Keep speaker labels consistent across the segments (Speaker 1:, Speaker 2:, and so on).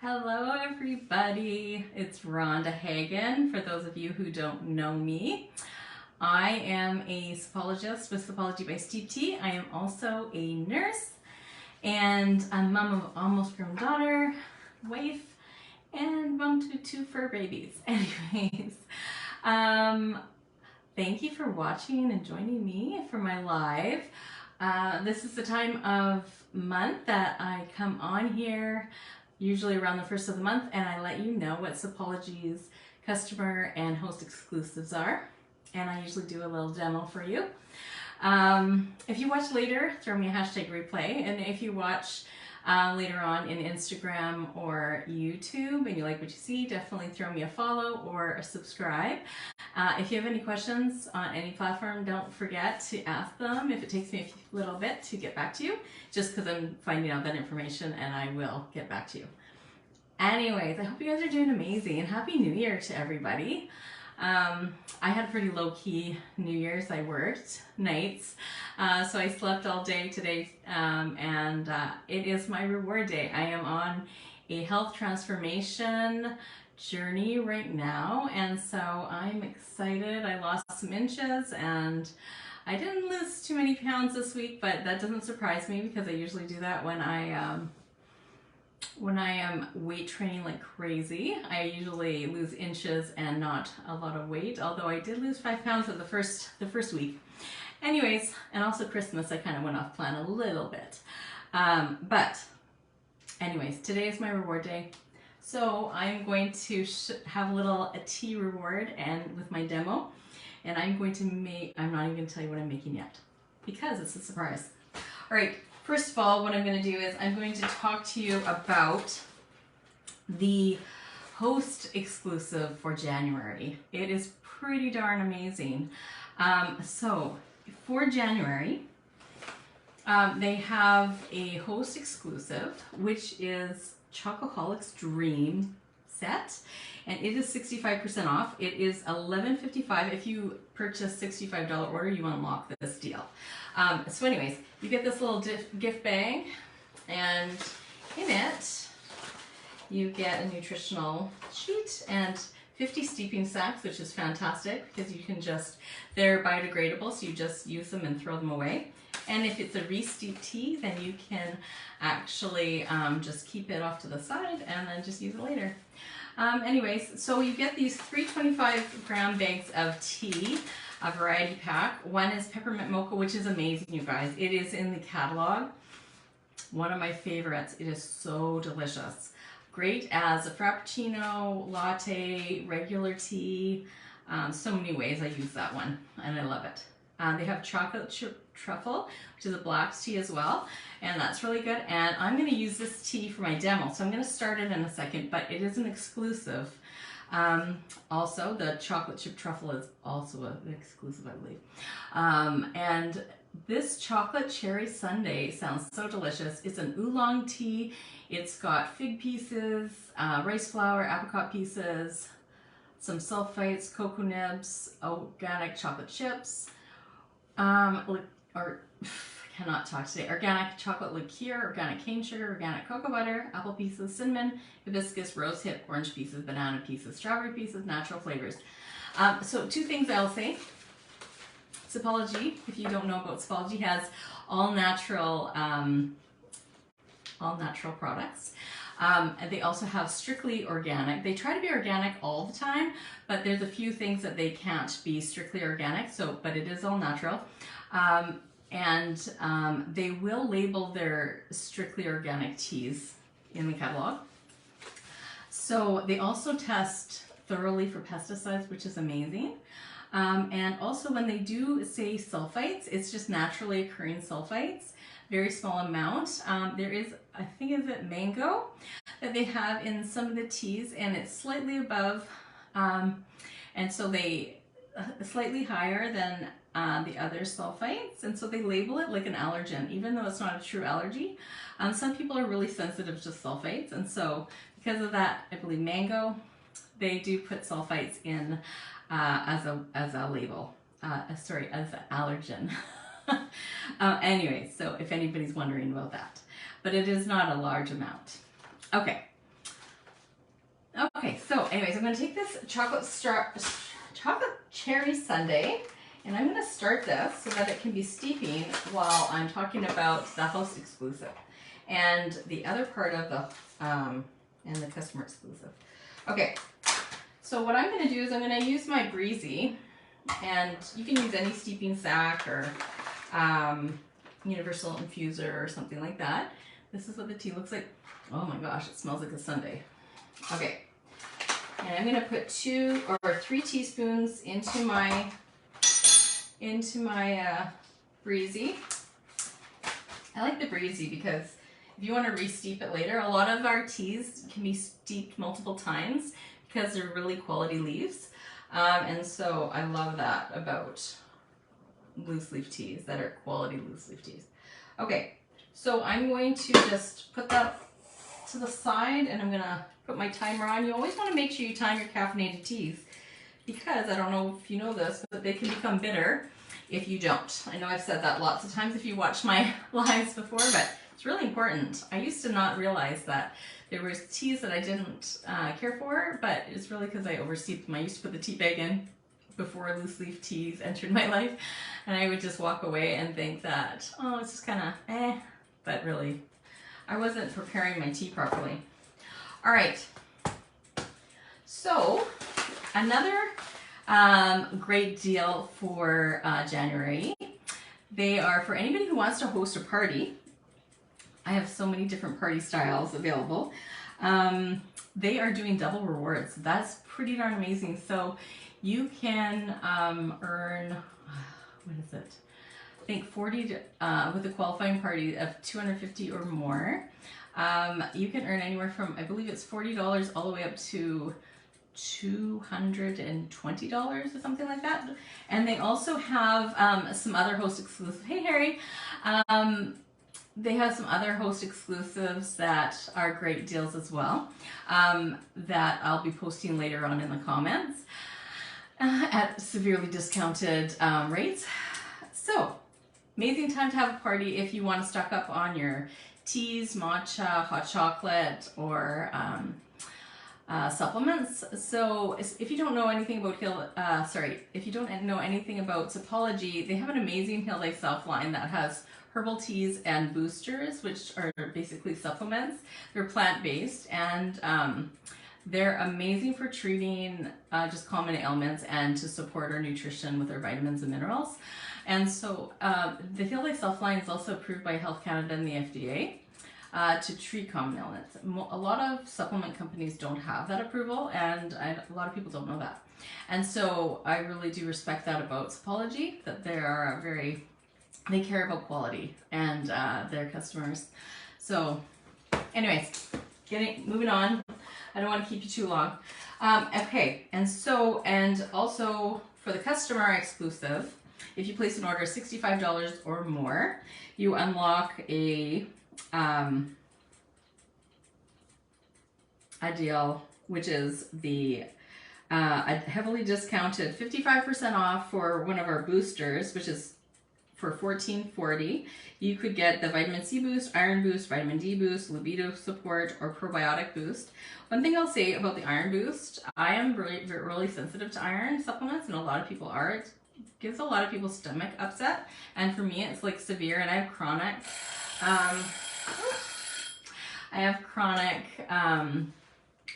Speaker 1: Hello everybody, it's Rhonda Hagen. For those of you who don't know me, I am a Sipologist with Sipology by Steve T. I am also a nurse and a mom of almost grown daughter, wife, and mom to two fur babies. Anyways, thank you for watching and joining me for my live. This is the time of month that I come on here, usually around the first of the month, and I let you know what Sipology's customer and host exclusives are. And I usually do a little demo for you. If you watch later, throw me a hashtag replay. And if you watch later on in Instagram or YouTube and you like what you see, definitely throw me a follow or a subscribe. If you have any questions on any platform, don't forget to ask them if it takes me a little bit to get back to you, just because I'm finding out that information and I will get back to you. Anyways, I hope you guys are doing amazing and Happy New Year to everybody. I had a pretty low-key New Year's. I worked nights, so I slept all day today, and it is my reward day. I am on a health transformation journey right now, and so I'm excited. I lost some inches and I didn't lose too many pounds this week, but that doesn't surprise me because I usually do that when I am weight training like crazy. I usually lose inches and not a lot of weight, although I did lose 5 pounds at the first week. Anyways, and also Christmas, I kind of went off plan a little bit. But anyways, today is my reward day. So I'm going to have a tea reward and with my demo, and I'm going to make, I'm not even going to tell you what I'm making yet because it's a surprise. All right. First of all, what I'm going to do is I'm going to talk to you about the host exclusive for January. It is pretty darn amazing. So for January, they have a host exclusive, which is Chocoholic's Dream set, and it is 65% off. It is $11.55. If you purchase $65 order, you unlock this deal. So anyways, you get this little gift bag, and in it you get a nutritional sheet and 50 steeping sacks, which is fantastic because you can they're biodegradable, so you just use them and throw them away. And if it's a re-steep tea, then you can actually just keep it off to the side and then just use it later. Anyways, so you get these 325-gram bags of tea, a variety pack. One is peppermint mocha, which is amazing, you guys. It is in the catalog. One of my favorites. It is so delicious. Great as a frappuccino, latte, regular tea. So many ways I use that one, and I love it. They have chocolate truffle, which is a black tea as well, and that's really good. And I'm going to use this tea for my demo, so I'm going to start it in a second, but it is an exclusive. Also, the chocolate chip truffle is also an exclusive, I believe. And this chocolate cherry sundae sounds so delicious. It's an oolong tea. It's got fig pieces, rice flour, apricot pieces, some sulfites, cocoa nibs, organic chocolate chips, cannot talk today. Organic chocolate liqueur, organic cane sugar, organic cocoa butter, apple pieces, cinnamon, hibiscus, rosehip, orange pieces, banana pieces, strawberry pieces, natural flavors. So 2 things I'll say. Sipology, if you don't know about Sipology, has all natural products. And they also have strictly organic. They try to be organic all the time, but there's a few things that they can't be strictly organic. But it is all natural. They will label their strictly organic teas in the catalog. So they also test thoroughly for pesticides, which is amazing. And also when they do say sulfites, it's just naturally occurring sulfites, very small amount. There is, I think, is it mango that they have in some of the teas, and it's slightly above, and so they slightly higher than the other sulfites, and so they label it like an allergen, even though it's not a true allergy. Some people are really sensitive to sulfites, and so because of that, I believe mango, they do put sulfites in as a label, as an allergen. Anyway, so if anybody's wondering about that, but it is not a large amount. Okay, Okay, so anyways, I'm going to take this chocolate cherry sundae, and I'm going to start this so that it can be steeping while I'm talking about the host exclusive and the other part of the and the customer exclusive. Okay, so what I'm going to do is I'm going to use my Breezy, and you can use any steeping sack or universal infuser or something like that. This is what the tea looks like. Oh my gosh, it smells like a sundae. Okay, and I'm going to put 2 or 3 teaspoons into my Breezy. I like the Breezy because if you want to re-steep it later, a lot of our teas can be steeped multiple times because they're really quality leaves. And so I love that about loose leaf teas that are quality loose leaf teas. Okay, so I'm going to just put that to the side, and I'm going to put my timer on. You always want to make sure you time your caffeinated teas because I don't know if you know this, but they can become bitter if you don't. I know I've said that lots of times if you watch my lives before, but it's really important. I used to not realize that there were teas that I didn't care for, but it's really because I oversteeped them. I used to put the tea bag in before loose leaf teas entered my life, and I would just walk away and think that, oh, it's just kind of but really, I wasn't preparing my tea properly. All right, so another great deal for January. They are for anybody who wants to host a party. I have so many different party styles available. They are doing double rewards. That's pretty darn amazing. So you can earn, what is it? I think 40 with a qualifying party of 250 or more. You can earn anywhere from, I believe it's $40 all the way up to $220 or something like that. And they also have some other host exclusive. Hey, Harry. They have some other host exclusives that are great deals as well, that I'll be posting later on in the comments at severely discounted rates. So, amazing time to have a party if you want to stock up on your teas, matcha, hot chocolate, or supplements. So if you don't know anything about if you don't know anything about Sipology, they have an amazing Heal Thyself line that has herbal teas and boosters, which are basically supplements. They're plant-based, and they're amazing for treating just common ailments and to support our nutrition with our vitamins and minerals. And so the Heal Thyself line is also approved by Health Canada and the FDA. To treat common ailments. A lot of supplement companies don't have that approval, and a lot of people don't know that. And so I really do respect that about Sipology, that they care about quality and their customers. So anyways, moving on. I don't want to keep you too long. Okay, and also for the customer exclusive, if you place an order of $65 or more, you unlock a deal, which is the a heavily discounted 55% off for one of our boosters, which is for $14.40. You could get the vitamin C boost, iron boost, vitamin D boost, libido support, or probiotic boost. One thing I'll say about the iron boost, I am really sensitive to iron supplements, and a lot of people are. It gives a lot of people stomach upset, and for me it's like severe, and I have chronic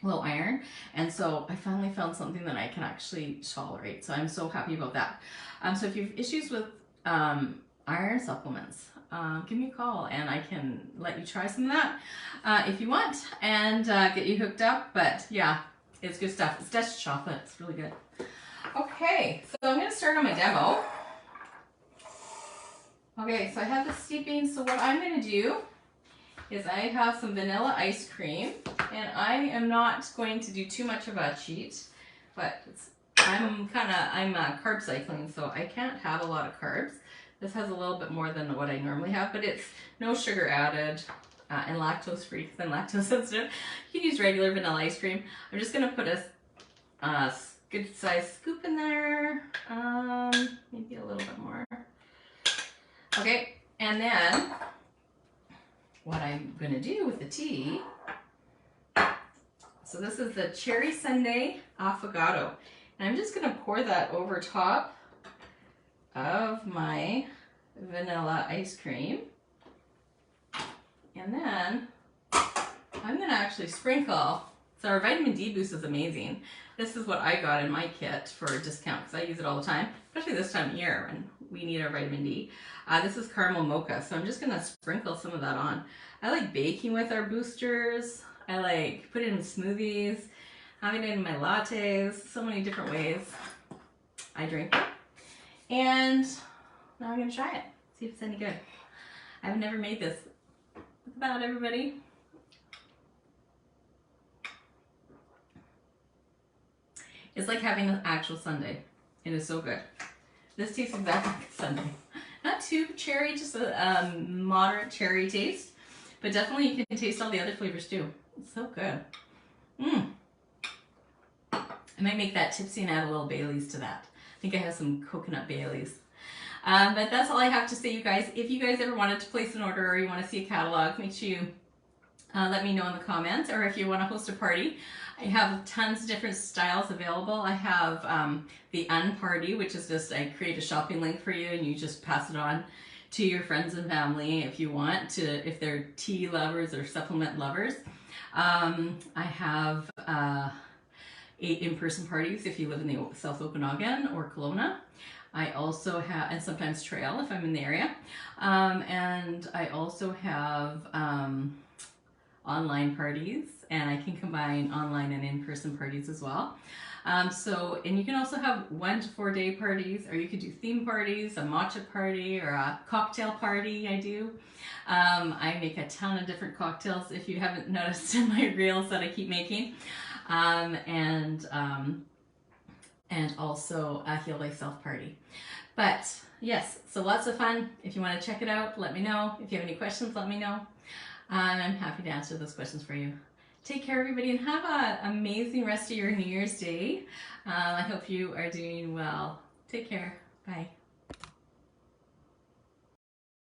Speaker 1: low iron, and so I finally found something that I can actually tolerate, so I'm so happy about that. So if you have issues with iron supplements, give me a call and I can let you try some of that if you want, and get you hooked up. But yeah, it's good stuff. It's Dutch chocolate. It's really good. Okay, so I'm going to start on my demo. Okay, so I have the steeping. So what I'm going to do is I have some vanilla ice cream, and I am not going to do too much of a cheat, but I'm carb cycling, so I can't have a lot of carbs. This has a little bit more than what I normally have, but it's no sugar added and lactose free because I'm lactose sensitive. You can use regular vanilla ice cream. I'm just going to put a good size scoop in there, maybe a little bit more. Okay, and then what I'm going to do with the tea, So this is the Cherry Sundae Affogato. And I'm just gonna pour that over top of my vanilla ice cream. And then I'm gonna actually sprinkle. So our vitamin D boost is amazing. This is what I got in my kit for a discount because I use it all the time, especially this time of year when we need our vitamin D. This is caramel mocha, so I'm just gonna sprinkle some of that on. I like baking with our boosters. I like put it in smoothies, having it in my lattes, so many different ways I drink it. And now I'm gonna try it, see if it's any good. I've never made this. Look at that, everybody. It's like having an actual sundae. It is so good. This tastes exactly like a sundae. Not too cherry, just a moderate cherry taste, but definitely you can taste all the other flavors too. It's so good. I might make that tipsy and add a little Baileys to that. I think I have some coconut Baileys. But that's all I have to say, you guys. If you guys ever wanted to place an order or you want to see a catalog, make sure you let me know in the comments. Or if you want to host a party, I have tons of different styles available. I have the UnParTEA, which is just I create a shopping link for you and you just pass it on to your friends and family if you want to, if they're tea lovers or supplement lovers. I have 8 in-person parties if you live in the South Okanagan or Kelowna. I also have, and sometimes Trail if I'm in the area. And I also have online parties, and I can combine online and in-person parties as well. And you can also have 1 to 4 day parties, or you could do theme parties, a matcha party, or a cocktail party. I do. I make a ton of different cocktails if you haven't noticed in my reels that I keep making. And also a Heal Thyself party. But yes, so lots of fun. If you want to check it out, let me know. If you have any questions, let me know. I'm happy to answer those questions for you. Take care, everybody, and have an amazing rest of your New Year's Day. I hope you are doing well. Take care. Bye.